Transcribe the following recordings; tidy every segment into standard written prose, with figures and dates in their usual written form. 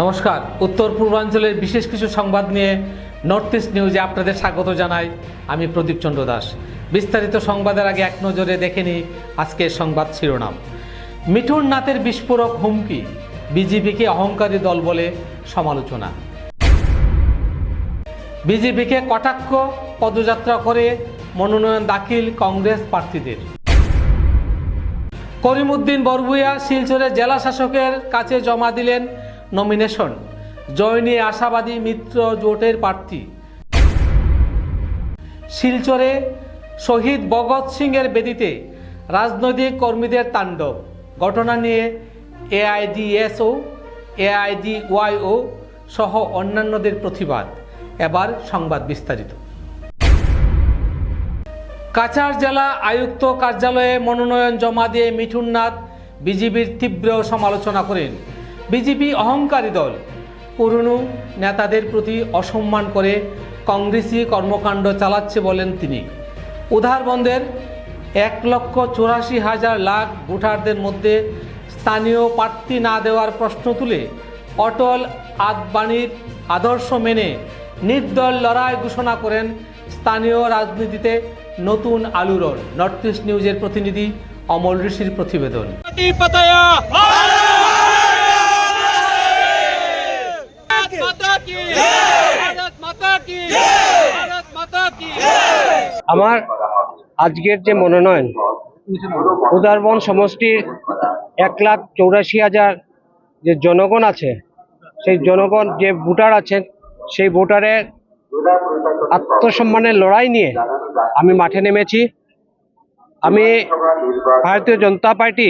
নমস্কার, উত্তর পূর্বাঞ্চলের বিশেষ কিছু সংবাদ নিয়ে নর্থ ইস্ট নিউজে আপনাদের স্বাগত জানাই। আমি প্রদীপ চন্দ্র দাস। বিস্তারিত সংবাদের আগে এক নজরে দেখে নিই আজকের সংবাদ শিরোনাম। মিঠুন নাথের বিস্ফোরক হুমকি, বিজেপিকে অহংকারী দল বলে সমালোচনা। বিজেপিকে কটাক্ষ, পদযাত্রা করে মনোনয়ন দাখিল কংগ্রেস প্রার্থীদের। করিমউদ্দিন বরভূয়া শিলচরে জেলা শাসকের কাছে জমা দিলেন নমিনেশন, জয় নিয়ে আশাবাদী মিত্র জোটের প্রার্থী। শিলচরে শহীদ ভগৎ সিংয়ের বেদিতে রাজনৈতিক কর্মীদের তাণ্ডব, ঘটনা নিয়ে এআইডিএসও, এআইডিওয়াইও সহ অন্যান্যদের প্রতিবাদ। এবার সংবাদ বিস্তারিত। কাছাড় জেলা আয়ুক্ত কার্যালয়ে মনোনয়ন জমা দিয়ে মিঠুন নাথ বিজেপির তীব্র সমালোচনা করেন। বিজেপি অহংকারী দল, পুরনো নেতাদের প্রতি অসম্মান করে কংগ্রেসি কর্মকাণ্ড চালাচ্ছে বলেন তিনি। উধারবন্দের 1,84,000 ভোটারদের মধ্যে স্থানীয় প্রার্থী না দেওয়ার প্রশ্ন তুলে অটল আদবানির আদর্শ মেনে নির্দল লড়াই ঘোষণা করেন স্থানীয় রাজনীতিতে নতুন আলোড়ন। নর্থ ইস্ট নিউজের প্রতিনিধি অমল ঋষির প্রতিবেদন। আমার আজকের যে মনোনয়ন, উদারবন সমষ্টির 1,84,000 যে জনগণ আছে, সেই জনগণ যে ভোটার আছেন, সেই ভোটারের আত্মসম্মানের লড়াই নিয়ে আমি মাঠে নেমেছি। আমি ভারতীয় জনতা পার্টি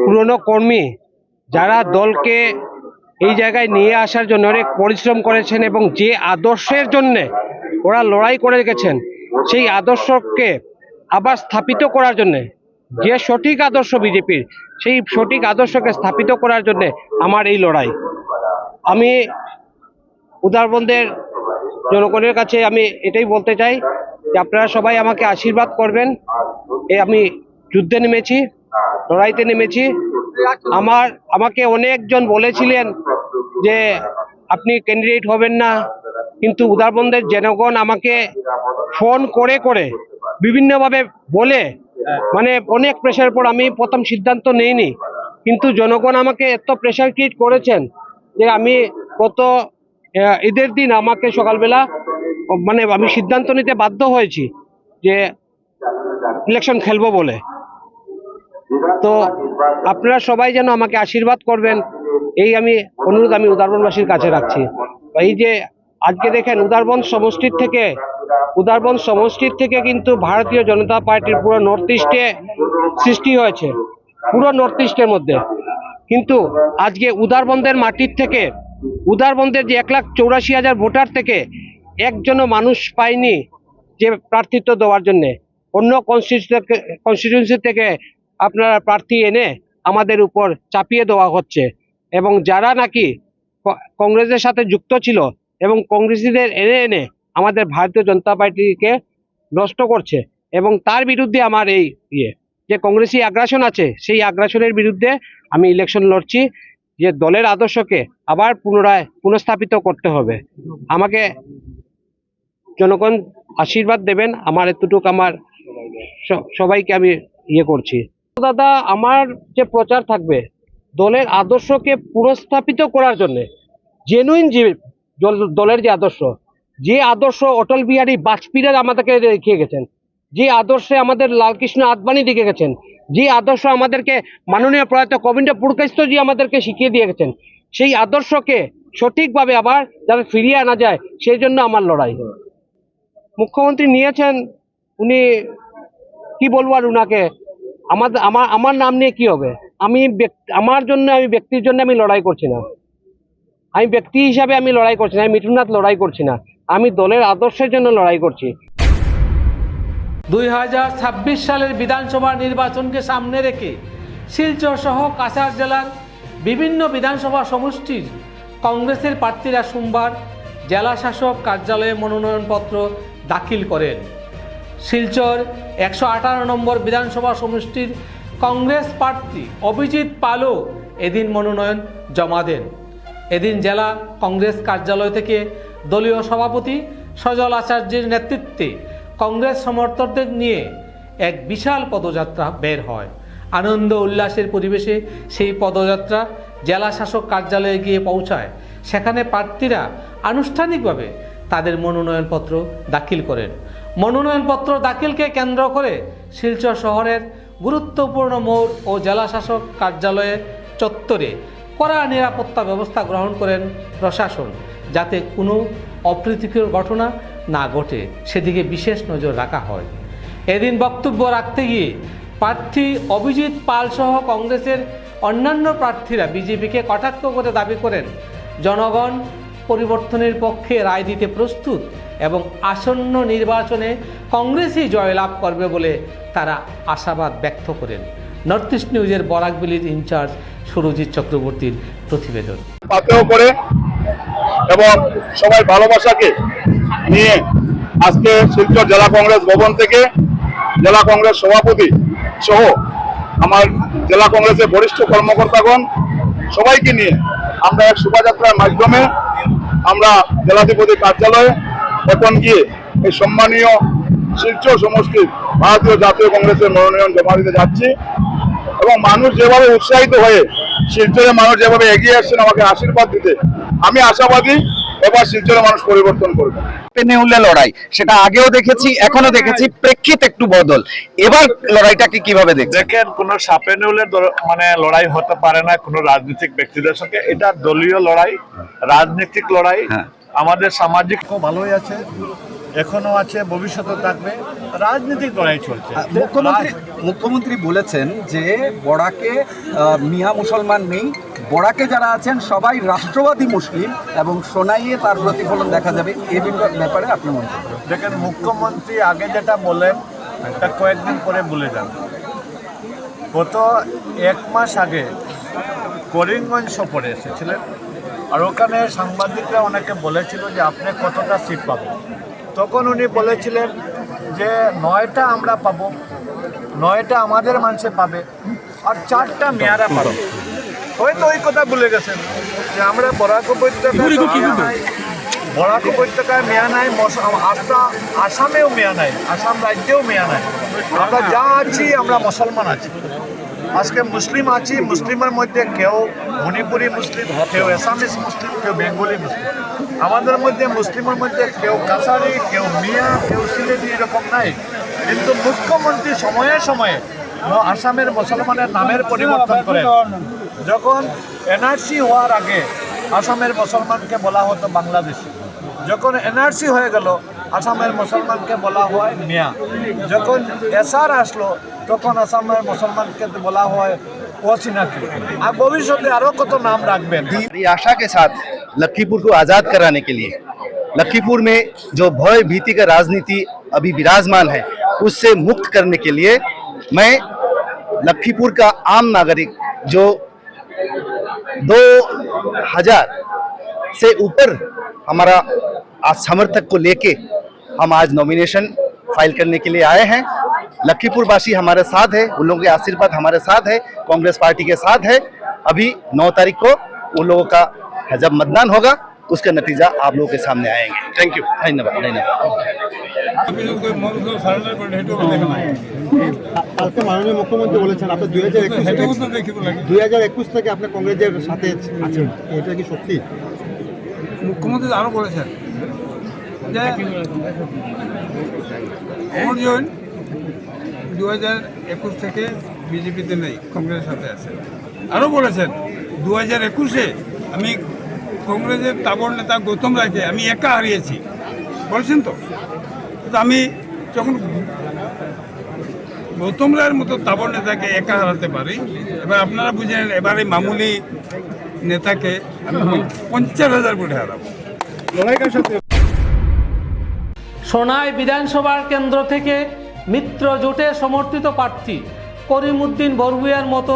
পুরনো কর্মী, যারা দলকে এই জায়গায় নিয়ে আসার জন্য অনেক পরিশ্রম করেছেন এবং যে আদর্শের জন্যে ওরা লড়াই করে গেছেন, সেই আদর্শকে আবার স্থাপিত করার জন্যে, যে সঠিক আদর্শ বিজেপির, সেই সঠিক আদর্শকে স্থাপিত করার জন্যে আমার এই লড়াই। আমি উদারবন্দের জনগণের কাছে আমি এটাই বলতে চাই যে আপনারা সবাই আমাকে আশীর্বাদ করবেন। আমি যুদ্ধে নেমেছি, লড়াইতে নেমেছি। আমাকে অনেকজন বলেছিলেন যে আপনি ক্যান্ডিডেট হবেন না, কিন্তু উদারবন্দের জনগণ আমাকে ফোন করে করে বিভিন্নভাবে বলে, মানে অনেক প্রেশার পর আমি প্রথম সিদ্ধান্ত নেইনি, কিন্তু জনগণ আমাকে এত প্রেশার ক্রিয়েট করেছেন যে আমি গত ঈদের দিন আমাকে সকালবেলা মানে আমি সিদ্ধান্ত নিতে বাধ্য হয়েছি যে ইলেকশন খেলবো বলে। তো আপনারা সবাই যেন আমাকে আশীর্বাদ করবেন, এই আমি অনুরোধ আমি উদারবনবাসীর কাছে রাখছি। এই যে আজকে দেখেন উদারবন সমষ্টির থেকে কিন্তু ভারতীয় জনতা পার্টির পুরো নর্থ ইস্টে সৃষ্টি হয়েছে, পুরো নর্থ ইস্টের মধ্যে। কিন্তু আজকে উদারবন্দের মাটির থেকে, উদারবন্দের যে 1,84,000 ভোটার থেকে একজনও মানুষ পায়নি যে প্রার্থিত্ব দেওয়ার জন্যে। অন্য কনস্টিটিউয়েন্সি থেকে আপনারা প্রার্থী এনে আমাদের উপর চাপিয়ে দেওয়া হচ্ছে, এবং যারা নাকি কংগ্রেসের সাথে যুক্ত ছিল এবং কংগ্রেসীদের এনে এনে আমাদের ভারতীয় জনতা পার্টিকে নষ্ট করছে, এবং তার বিরুদ্ধে আমার এই যে কংগ্রেসী আগ্রাসন আছে, সেই আগ্রাসনের বিরুদ্ধে আমি ইলেকশন লড়ছি। যে দলের আদর্শকে আবার পুনঃস্থাপিত করতে হবে। আমাকে জনগণ আশীর্বাদ দেবেন, আমার এতটুকু আমার সবাইকে আমি করছি। দাদা, আমার যে প্রচার থাকবে দলের আদর্শকে পুনঃস্থাপিত করার জন্য, জেনুইন যে দলের যে আদর্শ অটল বিহারী বাজপেয়ী আমাদেরকে দেখিয়ে গেছেন, যে আদর্শে আমাদের লালকৃষ্ণ আদবানি দেখে গেছেন, যে আদর্শ আমাদেরকে মাননীয় প্রয়াত গোবিন্দ পুরকাইস্থজি আমাদেরকে শিখিয়ে দিয়ে গেছেন, সেই আদর্শকে সঠিকভাবে আবার যাতে ফিরিয়ে আনা যায়, সেই জন্য আমার লড়াই। মুখ্যমন্ত্রী নিয়েছেন, উনি কি বলবো আর উনাকে, আমার নাম নিয়ে কি হবে? আমি ব্যক্তির জন্য আমি লড়াই করছি না, আমি ব্যক্তি হিসাবে আমি লড়াই করছি না, আমি মিঠুন নাথ লড়াই করছি না, আমি দলের আদর্শের জন্য লড়াই করছি। 2026 সালের বিধানসভা নির্বাচনকে সামনে রেখে শিলচর সহ কাছাড় জেলার বিভিন্ন বিধানসভা সমষ্টির কংগ্রেসের প্রার্থীরা সোমবার জেলা শাসক কার্যালয়ে মনোনয়নপত্র দাখিল করেন। শিলচর 118 নম্বর বিধানসভা সমষ্টির কংগ্রেস প্রার্থী অভিজিৎ পালও এদিন মনোনয়ন জমা দেন। এদিন জেলা কংগ্রেস কার্যালয় থেকে দলীয় সভাপতি সজল আচার্যের নেতৃত্বে কংগ্রেস সমর্থকদের নিয়ে এক বিশাল পদযাত্রা বের হয়। আনন্দ উল্লাসের পরিবেশে সেই পদযাত্রা জেলা শাসক কার্যালয়ে গিয়ে পৌঁছায়। সেখানে প্রার্থীরা আনুষ্ঠানিকভাবে তাদের মনোনয়নপত্র দাখিল করেন। মনোনয়নপত্র দাখিলকে কেন্দ্র করে শিলচর শহরের গুরুত্বপূর্ণ মোড় ও জেলা শাসক কার্যালয়ের চত্বরে কড়া নিরাপত্তা ব্যবস্থা গ্রহণ করেন প্রশাসন, যাতে কোনো অপ্রীতিকর ঘটনা না ঘটে সেদিকে বিশেষ নজর রাখা হয়। এদিন বক্তব্য রাখতে গিয়ে প্রার্থী অভিজিৎ পাল সহ কংগ্রেসের অন্যান্য প্রার্থীরা বিজেপিকে কটাক্ষ করে দাবি করেন জনগণ পরিবর্তনের পক্ষে রায় দিতে প্রস্তুত এবং আসন্ন নির্বাচনে কংগ্রেসই জয়লাভ করবে বলে তারা আশাবাদ ব্যক্ত করেন। নর্থ ইস্ট নিউজের বরাকবিলির ইনচার্জ সুরজিৎ চক্রবর্তীর প্রতিবেদন। পাতেও করে এবং সবাই ভালোবাসাকে নিয়ে আজকে শিলচর জেলা কংগ্রেস ভবন থেকে জেলা কংগ্রেস সভাপতি সহ আমার জেলা কংগ্রেসের বরিষ্ঠ কর্মকর্তাগণ সবাইকে নিয়ে আমরা এক শোভাযাত্রার মাধ্যমে আমরা জেলাধিপতি কার্যালয়ে এখন গিয়ে এই সম্মানীয় শিলচর সমষ্টির ভারতীয় জাতীয় কংগ্রেসের মনোনয়ন জমা দিতে যাচ্ছি এবং মানুষ যেভাবে উৎসাহিত হয়ে শিলচরের মানুষ যেভাবে এগিয়ে আসছেন আমাকে আশীর্বাদ দিতে, আমি আশাবাদী এবার শিলচরের মানুষ পরিবর্তন করবে। নেউলে লড়াই সেটা আগেও দেখেছি, এখনো দেখেছি, প্রেক্ষিত একটু বদল। এবার লড়াইটাকে কিভাবে দেখেন? কোন সাপে নেউলের মানে লড়াই হতে পারে না কোনো রাজনৈতিক ব্যক্তিদের সঙ্গে। এটা দলীয় লড়াই, রাজনৈতিক লড়াই। আমাদের সামাজিক ভালোই আছে, এখনো আছে, ভবিষ্যতে থাকবে। রাজনৈতিক লড়াই চলছে। মুখ্যমন্ত্রী বলেছেন যে বড়াকে মিয়া মুসলমান নেই, বড়াকে যারা আছেন সবাই রাষ্ট্রবাদী মুসলিম এবং সোনাইয়ে তার প্রতিফলন দেখা যাবে। এই ব্যাপারে আপনি মন্তব্য দেখেন, মুখ্যমন্ত্রী আগে যেটা বলেন তা কয়েকদিন পরে ভুলে যান। গত 1 মাস আগে করিমগঞ্জ সফরে এসেছিলেন, আর ওখানে সাংবাদিকরা অনেকে বলেছিল যে আপনি কতটা সিট পাবেন। তখন উনি বলেছিলেন যে 9টা আমরা পাবো, 9টা আমাদের মানুষে পাবে, আর 4টা মেয়ারা পাবে। হয়তো ওই কথা ভুলে গেছেন যে আমরা বরাক উপত্যকায় মেয়া নাই, আসামেও মেয়া নাই, আসাম রাজ্যেও মেয়া নাই। আমরা যা আছি আমরা মুসলমান আছি। আজকে মুসলিম আছি, মুসলিমের মধ্যে কেউ মণিপুরি মুসলিম, কেউ এসামিস মুসলিম, কেউ বেঙ্গলি মুসলিম। আমাদের মধ্যে মুসলিমের মধ্যে কেউ কাছারি, কেউ মিয়া, কেউ সিলেটি, এরকম নাই। কিন্তু মুখ্যমন্ত্রী সময়ে সময়ে আসামের মুসলমানের নামের পরিবর্তন করেন। যখন এনআরসি হওয়ার আগে আসামের মুসলমানকে বলা হতো বাংলাদেশি, যখন এনআরসি হয়ে গেল আসামের মুসলমানকে বলা হয় মিয়া, যখন এসআর আসলো তখন আসামের মুসলমানকে বলা হয় ওসিনাকি, আর ভবিষ্যতে আরও কত নাম রাখবেন। आशा के साथ लखीमपुर को आज़ाद कराने के लिए, लखीमपुर में जो भय भीति का राजनीति अभी विराजमान है उससे मुक्त करने के लिए मैं लखीमपुर का आम नागरिक जो 2000 से ऊपर हमारा आज समर्थक को लेके हम आज नॉमिनेशन फाइल करने के लिए आए हैं। लखीमपुर वासी हमारे साथ है, उन लोगों के आशीर्वाद हमारे साथ है, कांग्रेस पार्टी के साथ है। अभी 9 तारीख को उन लोगों का जब मतदान होगा उसका नतीजा आप लोगों के सामने आएंगे। थैंक यू, धन्यवाद। কালকে মাননীয় মুখ্যমন্ত্রী বলেছেন আপনি 2021 থেকে আপনি কংগ্রেসের সাথে আছেন, এটা কি সত্যি? মুখ্যমন্ত্রী আরও বলেছেন যে অর্জুন 2021 থেকে বিজেপিতে নেই, কংগ্রেসের সাথে আছে। আরও বলেছেন 2021-এ আমি কংগ্রেসের তাবড় নেতা গৌতম রায়কে আমি একা হারিয়েছি বলছেন। তো আমি যখন গৌতম রায়ের মতো তাবড় নেতাকে একা হারাতে পারি, এবার আপনারা বুঝেন এবার এই মামুলি নেতাকে আমি 50,000 ভোটে হারাবো। সোনাই বিধানসভার কেন্দ্র থেকে মিত্র জোটে সমর্থিত প্রার্থী করিমউদ্দিন বরভুইয়ার মতো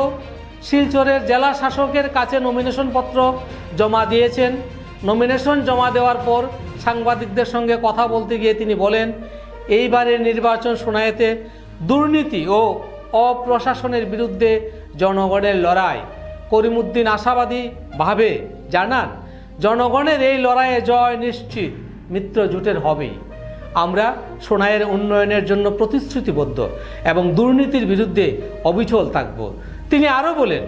শিলচরের জেলা শাসকের কাছে নমিনেশন পত্র জমা দিয়েছেন। নমিনেশন জমা দেওয়ার পর সাংবাদিকদের সঙ্গে কথা বলতে গিয়ে তিনি বলেন, এইবারের নির্বাচন সোনাইতে দুর্নীতি ও অপ্রশাসনের বিরুদ্ধে জনগণের লড়াই। করিমউদ্দিন আশাবাদীভাবে জানান, জনগণের এই লড়াইয়ে জয় নিশ্চিত মিত্র জোটের হবেই। আমরা সোনাইয়ের উন্নয়নের জন্য প্রতিশ্রুতিবদ্ধ এবং দুর্নীতির বিরুদ্ধে অবিচল থাকব। তিনি আরও বলেন,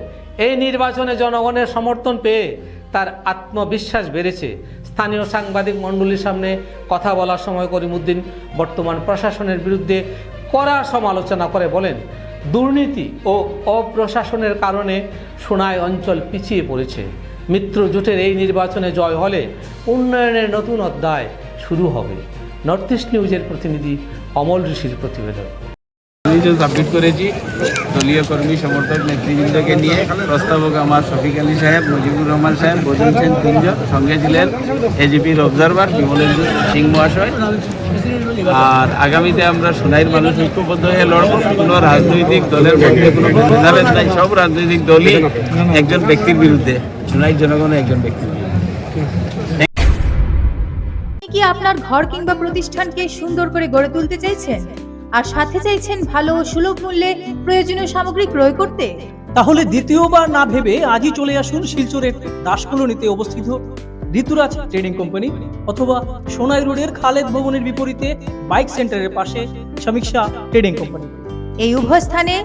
এই নির্বাচনে জনগণের সমর্থন পেয়ে তার আত্মবিশ্বাস বেড়েছে। স্থানীয় সাংবাদিক মণ্ডলীর সামনে কথা বলার সময় করিমউদ্দিন বর্তমান প্রশাসনের বিরুদ্ধে কড়া সমালোচনা করে বলেন, দুর্নীতি ও অপ্রশাসনের কারণে সোনাই অঞ্চল পিছিয়ে পড়েছে। মিত্র জোটের এই নির্বাচনে জয় হলে উন্নয়নের নতুন অধ্যায় শুরু হবে। নর্থ ইস্ট নিউজের প্রতিনিধি অমল ঋষির প্রতিবেদন। আমি যে সাবমিট করেছি দলীয় কর্মী সমর্থক নেতৃবৃন্দকে নিয়ে, প্রস্তাবক আমার শফিক আলী সাহেব, মুজিবুর রহমান সাহেব, বজরুল সেন 3 জন, সঙ্গে ছিলেন এজিপির অবজারভার বিমলেন্দু সিং মহাশয়। আর আগামীতে আমরা সোনাইয়ের মানুষ ঐক্যবদ্ধ হয়ে লড়ব। কোনো রাজনৈতিক দলের মধ্যে কোনো ভেদাভেদ নাই, সব রাজনৈতিক দলই একজন ব্যক্তির বিরুদ্ধে, সোনাইয়ের জনগণ একজন ব্যক্তির বিরুদ্ধে। কি আপনার ঘর কিংবা প্রতিষ্ঠানকে সুন্দর করে গড়ে তুলতে চাইছেন আর সাথে চাইছেন ভালো ও সুলভ মূল্যে প্রয়োজনীয় সামগ্রী ক্রয় করতে? তাহলে দ্বিতীয়বার না ভেবে আজই চলে আসুন শিলচরের দাস কলোনিতে অবস্থিত ঋতুরাজ ট্রেডিং কোম্পানি অথবা সোনাই রোডের খালেদ ভবনের বিপরীতে বাইক সেন্টারের পাশে সমীক্ষা ট্রেডিং কোম্পানি। এই উভয় স্থানে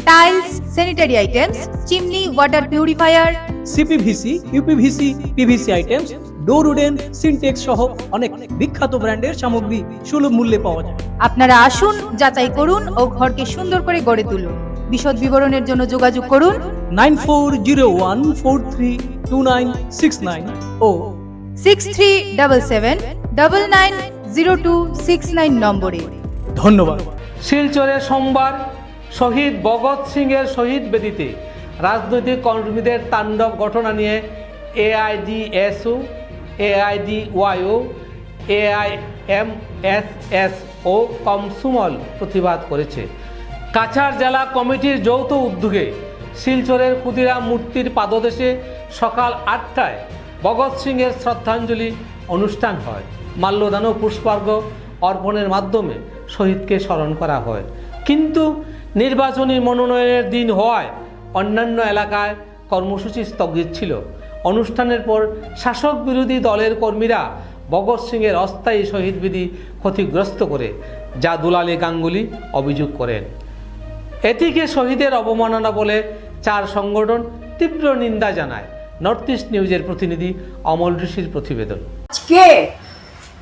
tiles, sanitary items, chimney, water purifier, CPVC, uPVC, PVC items, ডোর উডেন, সিনটেক্স সহ অনেক বিখ্যাত ব্র্যান্ডের সামগ্রী সুলভ মূল্যে পাওয়া যায়। আপনারা আসুন, যাচাই করুন ও ঘরকে সুন্দর করে গড়ে তুলুন। বিশদ বিবরণের জন্য যোগাযোগ করুন 9401432969 ও 6377990269 নম্বরে। ধন্যবাদ। শিলচরে সোমবার শহীদ ভগৎ সিংয়ের শহীদ বেদিতে রাজনৈতিক কর্মীদের তাণ্ডব ঘটনা নিয়ে এআইডিএসও, এআইডিওয়াইও, এআইএমএসএস ও কমসুমল প্রতিবাদ করেছে। কাছাড় জেলা কমিটির যৌথ উদ্যোগে শিলচরের ক্ষুদিরাম মূর্তির পাদদেশে সকাল 8টায় ভগৎ সিংয়ের শ্রদ্ধাঞ্জলি অনুষ্ঠান হয়। মাল্যদান ও পুষ্পার্ঘ্য অর্পণের মাধ্যমে শহীদকে স্মরণ করা হয়। কিন্তু নির্বাচনী মনোনয়নের দিন হওয়ায় অন্যান্য এলাকায় কর্মসূচি স্থগিত ছিল। অনুষ্ঠানের পর শাসক বিরোধী দলের কর্মীরা ভগৎ সিংয়ের অস্থায়ী শহীদবেদি ক্ষতিগ্রস্ত করে, যা দুলালী গাঙ্গুলি অভিযোগ করেন। এটিকে শহীদের অবমাননা বলে 4 সংগঠন তীব্র নিন্দা জানায়। নর্থ ইস্ট নিউজের প্রতিনিধি অমল ঋষির প্রতিবেদন। আজকে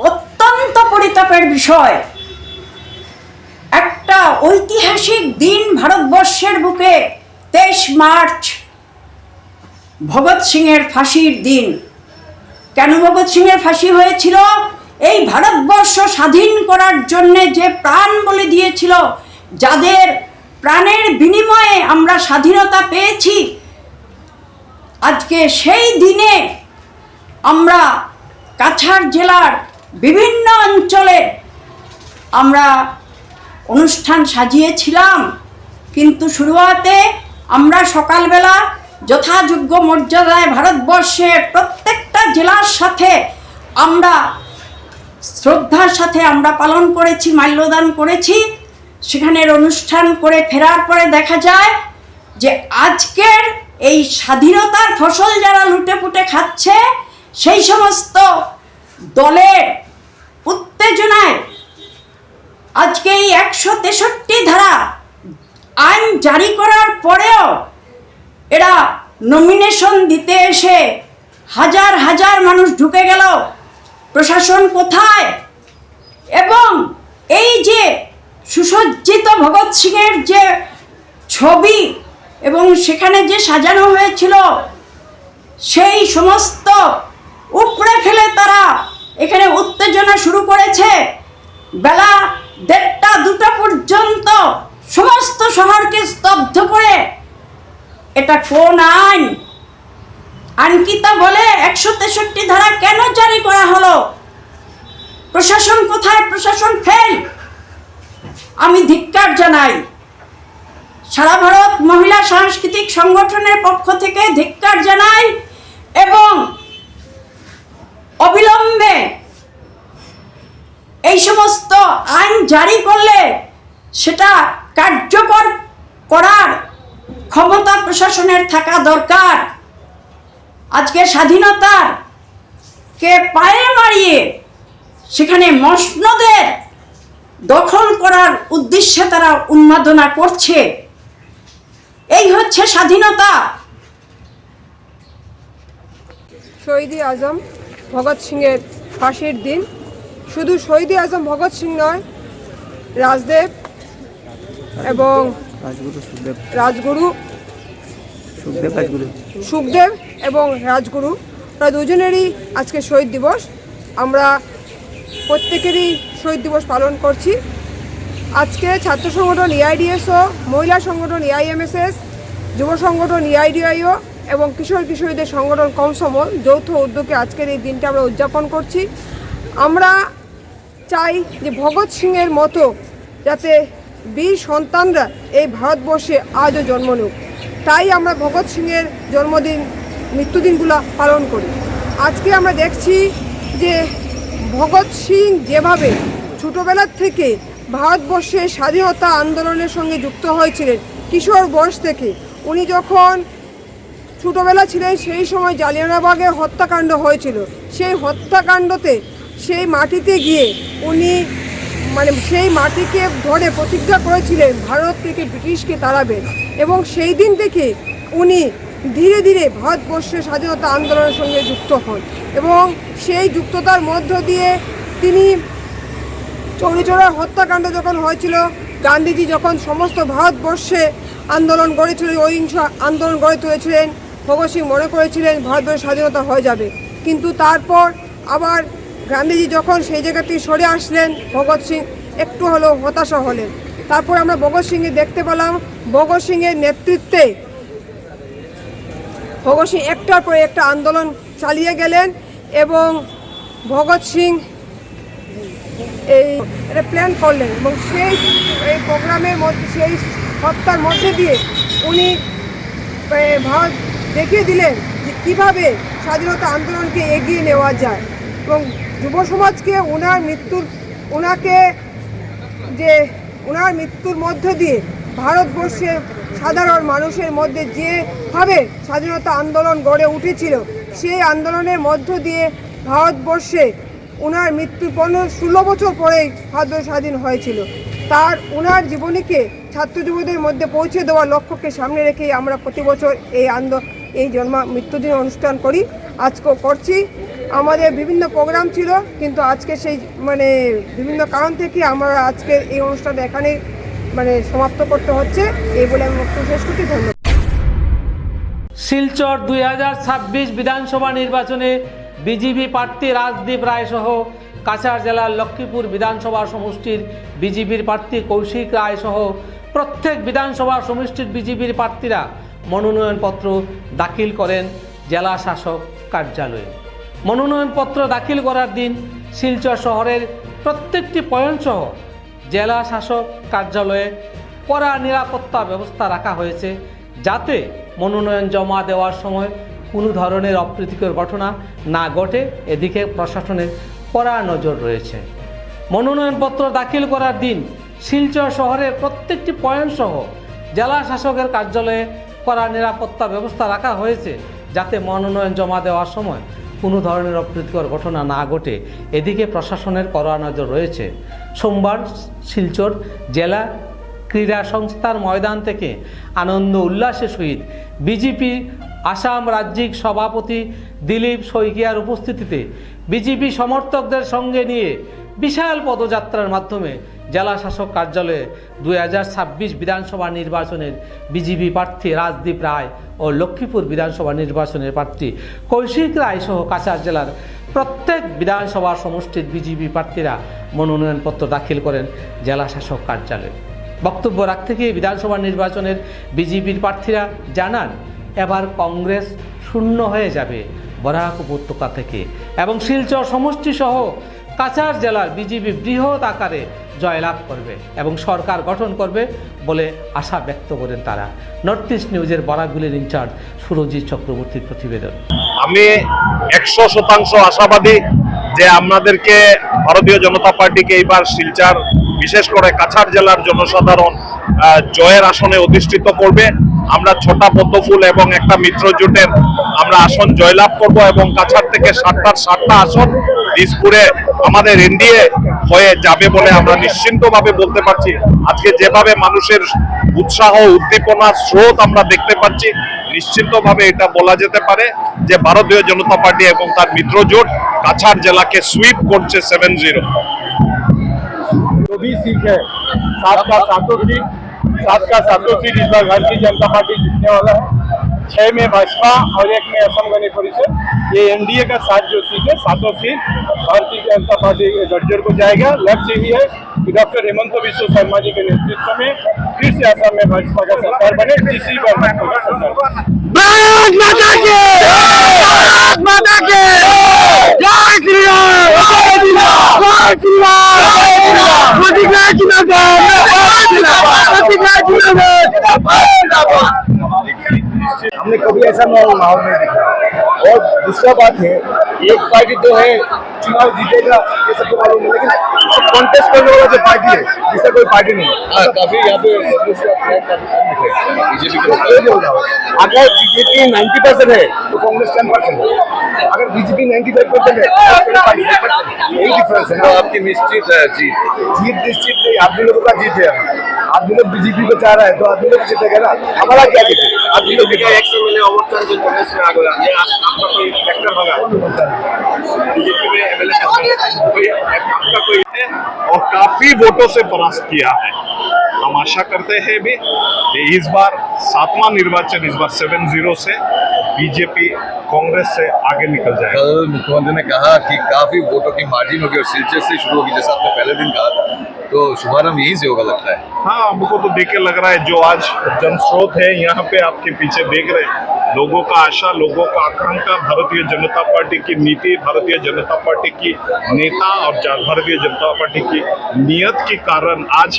অত্যন্ত পরিতাপের বিষয়, একটা ঐতিহাসিক দিন ভারতবর্ষের বুকে 23 মার্চ ভগৎ সিংয়ের ফাঁসির দিন। কেন ভগৎ সিংয়ের ফাঁসি হয়েছিল? এই ভারতবর্ষ স্বাধীন করার জন্য যে প্রাণ বলি দিয়েছিল, যাদের প্রাণের বিনিময়ে আমরা স্বাধীনতা পেয়েছি, আজকে সেই দিনে আমরা কাছাড় জেলার বিভিন্ন অঞ্চলে আমরা অনুষ্ঠান সাজিয়েছিলাম। কিন্তু শুরুয়াতে আমরা সকালবেলা যথাযোগ্য মর্যাদায় ভারতবর্ষের প্রত্যেকটা জেলার সাথে আমরা শ্রদ্ধার সাথে আমরা পালন করেছি, মাল্যদান করেছি। সেখানের অনুষ্ঠান করে ফেরার পরে দেখা যায় যে আজকের এই স্বাধীনতার ফসল যারা লুটেপুটে খাচ্ছে, সেই সমস্ত দলের উত্তেজনায় আজকে এই 163 ধারা আইন জারি করার পরেও এরা নমিনেশন দিতে এসে হাজার হাজার মানুষ ঢুকে গেল। প্রশাসন কোথায়? এবং এই যে সুসজ্জিত ভগৎ সিংয়ের যে ছবি এবং সেখানে যে সাজানো হয়েছিল, সেই সমস্ত উপড়ে ফেলে তারা এখানে উত্তেজনা শুরু করেছে। বেলা 1:30-2টা পর্যন্ত সমস্ত শহরকে স্তব্ধ করে। এটা কোন আইন? আইনকিতা বলে 163 ধারা কেন জারি করা হলো? প্রশাসন কোথায়? প্রশাসন ফেল। আমি ধিক্কার জানাই, সারা ভারত মহিলা সাংস্কৃতিক সংগঠনের পক্ষ থেকে ধিক্কার জানাই এবং অবিলম্বে এই সমস্ত আইন জারি করলে সেটা কার্যকর করার ক্ষমতা ক্ষমতা প্রশাসনের থাকা দরকার। আজকে স্বাধীনতার কে পায়ে মারিয়ে সেখানে মসনদের দখল করার উদ্দেশ্যে তারা উন্মাদনা করছে। এই হচ্ছে স্বাধীনতা। শহীদ আজম ভগৎ সিংয়ের ফাঁসির দিন। শুধু শহীদ আজম ভগৎ সিং নয়, রাজদেব এবং রাজগুরু সুখদেব এবং রাজগুরু, তারা দুজনেরই আজকে শহীদ দিবস। আমরা প্রত্যেকেরই শহীদ দিবস পালন করছি। আজকে ছাত্র সংগঠন এআইডিএসও, মহিলা সংগঠন এআইএমএসএস, যুব সংগঠন এআইডিআইও এবং কিশোর কিশোরীদের সংগঠন কমসমল যৌথ উদ্যোগে আজকের এই দিনটা আমরা উদযাপন করছি। আমরা চাই যে ভগৎ সিংয়ের মতো যাতে বীর সন্তানরা এই ভারতবর্ষে আজও জন্ম নিক। তাই আমরা ভগৎ সিংয়ের জন্মদিন, মৃত্যুদিনগুলো পালন করি। আজকে আমরা দেখছি যে ভগৎ সিং যেভাবে ছোটোবেলার থেকে ভারতবর্ষের স্বাধীনতা আন্দোলনের সঙ্গে যুক্ত হয়েছিলেন, কিশোর বয়স থেকে, উনি যখন ছোটোবেলা ছিলেন সেই সময় জালিয়ানওয়ালাবাগে হত্যাকাণ্ড হয়েছিল। সেই হত্যাকাণ্ডতে সেই মাটিতে গিয়ে উনি সেই মাটিকে ধরে প্রতিজ্ঞা করেছিলেন ভারত থেকে ব্রিটিশকে তাড়াবেন, এবং সেই দিন থেকে উনি ধীরে ধীরে ভারতবর্ষের স্বাধীনতা আন্দোলনের সঙ্গে যুক্ত হন এবং সেই যুক্ততার মধ্য দিয়ে তিনি চৌরিচৌরার হত্যাকাণ্ড যখন হয়েছিল, গান্ধীজি যখন সমস্ত ভারতবর্ষে আন্দোলন গড়েছিলেন, অহিংস আন্দোলন গড়ে তুলেছিলেন, ভগৎ সিং মনে করেছিলেন ভারতবর্ষের স্বাধীনতা হয়ে যাবে। কিন্তু তারপর আবার গান্ধীজি যখন সেই জায়গা থেকে সরে আসলেন, ভগৎ সিং একটু হলেও হতাশা হলেন। তারপর আমরা ভগৎ সিংকে দেখতে পেলাম, ভগৎ সিংয়ের নেতৃত্বে ভগৎ সিং একটার পর একটা আন্দোলন চালিয়ে গেলেন এবং ভগৎ সিং এটা প্ল্যান করলেন এবং সেই এই প্রোগ্রামের মধ্যে, সেই হত্যার মধ্যে দিয়ে উনি ভারত দেখিয়ে দিলেন যে কীভাবে স্বাধীনতা আন্দোলনকে এগিয়ে নেওয়া যায় এবং যুব সমাজকে ওনার মৃত্যুর মধ্য দিয়ে ভারতবর্ষের সাধারণ মানুষের মধ্যে যেভাবে স্বাধীনতা আন্দোলন গড়ে উঠেছিল, সেই আন্দোলনের মধ্য দিয়ে ভারতবর্ষে ওনার মৃত্যুর 16 বছর পরেই ভারতবর্ষ স্বাধীন হয়েছিল। ওনার জীবনীকে ছাত্র যুবদের মধ্যে পৌঁছে দেওয়ার লক্ষ্যকে সামনে রেখেই আমরা প্রতি বছর এই মৃত্যুদিন অনুষ্ঠান করি। আজকেও করছি। আমাদের বিভিন্ন প্রোগ্রাম ছিল, কিন্তু আজকে সেই বিভিন্ন কারণ থেকে আমরা আজকের এই অনুষ্ঠানটা এখানে সমাপ্ত করতে হচ্ছে। এই বলে আমি বক্তব্য শেষ করছি। ধন্যবাদ। শিলচর 2026 বিধানসভা নির্বাচনে বিজেপি প্রার্থী রাজদীপ রায় সহ কাছাড় জেলার লক্ষ্মীপুর বিধানসভা সমষ্টির বিজেপির প্রার্থী কৌশিক রায় সহ প্রত্যেক বিধানসভা সমষ্টির বিজেপির প্রার্থীরা মনোনয়নপত্র দাখিল করেন জেলা শাসক কার্যালয়ে। মনোনয়নপত্র দাখিল করার দিন শিলচর শহরের প্রত্যেকটি পয়েন্টসহ জেলা শাসক কার্যালয়ে কড়া নিরাপত্তা ব্যবস্থা রাখা হয়েছে, যাতে মনোনয়ন জমা দেওয়ার সময় কোনো ধরনের অপ্রীতিকর ঘটনা না ঘটে। এদিকে প্রশাসনের কড়া নজর রয়েছে। মনোনয়নপত্র দাখিল করার দিন শিলচর শহরের প্রত্যেকটি পয়েন্টসহ জেলা শাসকের কার্যালয়ে কড়া নিরাপত্তা ব্যবস্থা রাখা হয়েছে, যাতে মনোনয়ন জমা দেওয়ার সময় কোনো ধরনের অপ্রীতিকর ঘটনা না ঘটে। এদিকে প্রশাসনের কড়া নজর রয়েছে। সোমবার শিলচর জেলা ক্রীড়া সংস্থার ময়দান থেকে আনন্দ উল্লাসের সহিত বিজেপি আসাম রাজ্যিক সভাপতি দিলীপ শইকিয়ার উপস্থিতিতে বিজেপি সমর্থকদের সঙ্গে নিয়ে বিশাল পদযাত্রার মাধ্যমে জেলা শাসক কার্যালয়ে 2026 বিধানসভা নির্বাচনের বিজেপি প্রার্থী রাজদীপ রায় ও লক্ষ্মীপুর বিধানসভা নির্বাচনের প্রার্থী কৌশিক রায় সহ কাছাড় জেলার প্রত্যেক বিধানসভা সমষ্টির বিজেপি প্রার্থীরা মনোনয়নপত্র দাখিল করেন জেলা শাসক কার্যালয়ে। বক্তব্য রাখতে গিয়ে বিধানসভা নির্বাচনের বিজেপির প্রার্থীরা জানান, এবার কংগ্রেস শূন্য হয়ে যাবে বরাক উপত্যকা থেকে এবং শিলচর সমষ্টি সহ কাছাড় জেলার বিজেপি বৃহৎ আকারে জয়লাভ করবে এবং সরকার গঠন করবে বলে আশা ব্যক্ত করেন তারা। নর্থ ইস্ট নিউজের বরাকগুলির ইনচার্জ সুরজিৎ চক্রবর্তীর প্রতিবেদন। আমি 100% আশাবাদী যে আপনাদেরকে ভারতীয় জনতা পার্টিকে এইবার শিলচর, বিশেষ করে কাছাড় জেলার জনসাধারণ জয়ের আসনে অধিষ্ঠিত করবে। আমরা ছোটা পদ্মফুল এবং একটা মিত্র জোটের আমরা আসন জয়লাভ করব এবং কাছাড় থেকে 7টা আসন দিসপুরে আমাদের এনডিএ হয়ে যাবে বলে আমরা নিশ্চিন্তভাবে বলতে পারছি। আজকে যেভাবে মানুষের উৎসাহ উদ্দীপনা স্রোত আমরা দেখতে পাচ্ছি, নিশ্চিন্তভাবে এটা বলা যেতে পারে যে ভারতীয় জনতা পার্টি এবং তার মিত্র জোট কাছাড় জেলাকে সুইপ করছে 7-0। जो भी सीट है 7 का 7 सीट इस बार भारतीय जनता पार्टी जीतने वाला है। 6 में भाजपा और 1 में असम गण परिषद। ये एनडीए का 7 जो सीट है 7 सीट भारतीय जनता पार्टी के गठजोड़ को जाएगा। लक्ष्य ही है कि डॉक्टर हेमंत बिस्व शर्मा जी के नेतृत्व में फिर से असम में भाजपा का सरकार बने। तीसरी बार भाजपा का सरकार बने। हमने कभी ऐसा माहौल नहीं देखा। और दूसरा बात है, एक पार्टी तो है चुनाव जीतेगा ये सबको मालूम है, लेकिन कॉन्टेस्ट करने वाला जो पार्टी है जिसका कोई पार्टी नहीं है। काफी यहाँ पे अगर बीजेपी 90% है तो कांग्रेस 10% है। अगर बीजेपी 95% है तो यही डिफरेंस है ना। आपकी निश्चित है जीत निश्चित नहीं, आदमी लोगों का जीत है। आदमी लोग बीजेपी को चाह रहा है तो आदमी लोग जीतेगा ना। हमारा क्या जीते? आदमी लोग ओवरटर्न जो कांग्रेस में आ गया, ये आपका कोई फैक्टर होगा बीजेपी में एमएलए आपका कोई है और काफी वोटों से परास्त किया है। हम आशा करते हैं भी कि इस बार 7वां निर्वाचन इस बार 7-0 से बीजेपी कांग्रेस से आगे निकल जाएगा। कल मुख्यमंत्री ने कहा कि काफी वोटों की मार्जिन होगी और सिलचर से शुरू होगी, जैसा आपने पहले दिन कहा था, तो शुभारंभ यहीं से होगा लगता है। हाँ, हमको तो देख के लग रहा है जो आज जनस्रोत है यहाँ पे आपके पीछे देख रहे हैं, लोगों का आशा, लोगों का आकांक्षा, भारतीय जनता पार्टी की नीति, भारतीय जनता पार्टी की नेता और भारतीय जनता पार्टी की नियत के कारण आज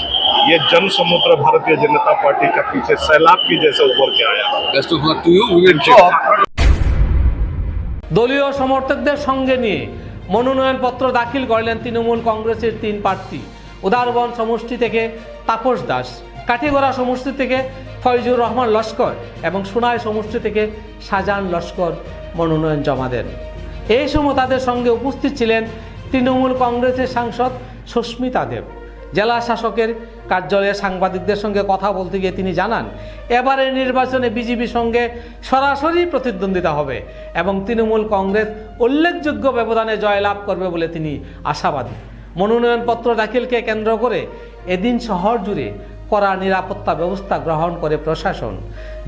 ये जन समुद्र भारतीय जनता पार्टी का पीछे सैलाब की जैसे उभर के आया। Best of luck to you, we will check. দলীয় সমর্থকদের সঙ্গে নিয়ে মনোনয়নপত্র দাখিল করলেন তৃণমূল কংগ্রেসের 3 প্রার্থী। উদারবন সমষ্টি থেকে তাপস দাস, কাঠিগড়া সমষ্টি থেকে ফয়জুর রহমান লস্কর এবং সোনাই সমষ্টি থেকে শাহজাহান লস্কর মনোনয়ন জমা দেন। এই সময় তাদের সঙ্গে উপস্থিত ছিলেন তৃণমূল কংগ্রেসের সাংসদ সুস্মিতা দেব। জেলা শাসকের কার্যালয়ে সাংবাদিকদের সঙ্গে কথা বলতে গিয়ে তিনি জানান, এবারের নির্বাচনে বিজেপির সঙ্গে সরাসরি প্রতিদ্বন্দ্বিতা হবে এবং তৃণমূল কংগ্রেস উল্লেখযোগ্য ব্যবধানে জয়লাভ করবে বলে তিনি আশাবাদী। মনোনয়নপত্র দাখিলকে কেন্দ্র করে এদিন শহর জুড়ে কড়া নিরাপত্তা ব্যবস্থা গ্রহণ করে প্রশাসন।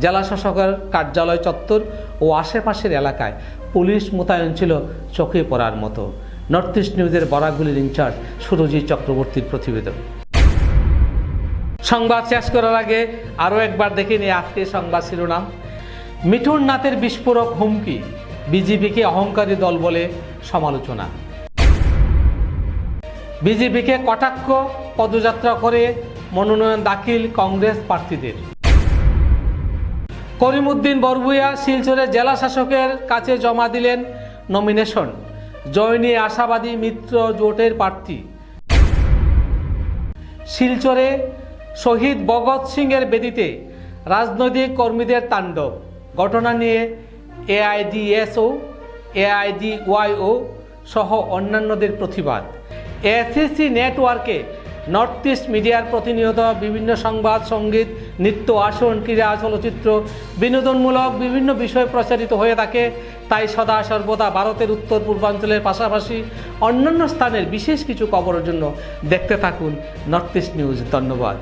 জেলা শাসকের কার্যালয় চত্বর ও আশেপাশের এলাকায় পুলিশ মোতায়েন ছিল চোখে পড়ার মতো। নর্থ ইস্ট নিউজের বরাকগুলির ইনচার্জ সুরজিৎ চক্রবর্তীর প্রতিবেদন। সংবাদ শেষ করার আগে আরও একবার দেখে নিয়ে আজকে সংবাদ শিরোনাম। মিঠুন নাথের বিস্ফোরক হুমকি, বিজেপিকে অহংকারী দল বলে সমালোচনা। বিজেপিকে কটাক্ষ, পদযাত্রা করে মনোনয়ন দাখিল কংগ্রেস প্রার্থীদের। করিমউদ্দিন বরভূয়া শিলচরে জেলা শাসকের কাছে জমা দিলেন নমিনেশন। জয় নিয়ে আশাবাদী মিত্র জোটের প্রার্থী। শিলচরে শহীদ ভগৎ সিংয়ের বেদিতে রাজনৈতিক কর্মীদের তাণ্ডব। ঘটনা নিয়ে এআইডিএসও, এআইডিওয়াইও সহ অন্যান্যদের প্রতিবাদ। এসিসি নেটওয়ার্কে নর্থ ইস্ট মিডিয়ার প্রতিনিয়ত বিভিন্ন সংবাদ, সঙ্গীত, নৃত্য, আসন, ক্রীড়া, চলচ্চিত্র, বিনোদনমূলক বিভিন্ন বিষয় প্রচারিত হয়ে থাকে। তাই সদা সর্বদা ভারতের উত্তর পূর্বাঞ্চলের পাশাপাশি অন্যান্য স্থানের বিশেষ কিছু খবরের জন্য দেখতে থাকুন নর্থ ইস্ট নিউজ। ধন্যবাদ।